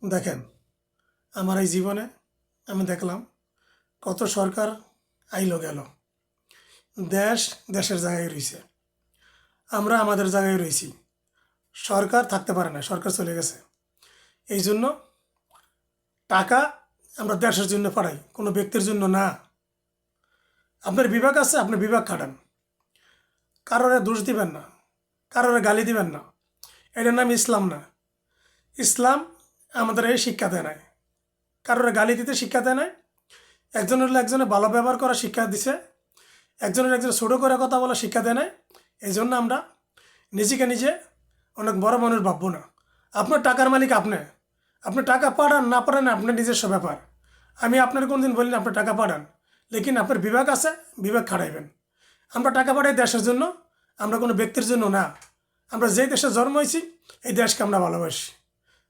দেখেন, আমার এই জীবনে আমি দেখলাম কত সরকার আইলো গেল, দেশ দেশের জায়গায় রয়েছে, আমরা আমাদের জায়গায় রয়েছি। সরকার থাকতে পারে না, সরকার চলে গেছে। এই জন্য টাকা আমরা দেশের জন্য পাঠাই, কোনো ব্যক্তির জন্য না। আপনার বিভাগ আছে, আপনি বিভাগ খাটান, কারোরে দোষ দিবেন না, কারোরে গালি দিবেন না। এটার নাম ইসলাম না। ইসলাম আমাদের এই শিক্ষা দেয় নাই, কারোরে গালি দিতে শিক্ষা দেয় নাই। একজনের একজনে ভালো ব্যবহার করা শিক্ষা দিছে, একজনের একজন ছোটো করে কথা বলা শিক্ষা দেয় নাই। এই জন্য আমরা নিজেকে নিজে অনেক বড় মানুষ ভাববো না। আপনার টাকার মালিক আপনি, আপনি টাকা পাঠান না পাঠান আপনার নিজস্ব ব্যাপার। আমি আপনার কোনদিন বলিনি আপনি টাকা পাঠান, লেকিন আপনার বিভাগ আছে, বিভাগ খাটাইবেন। আমরা টাকা পাঠাই দেশের জন্য, আমরা কোনো ব্যক্তির জন্য না। আমরা যেই দেশে জন্ম হয়েছি এই দেশকে আমরা ভালোবাসি।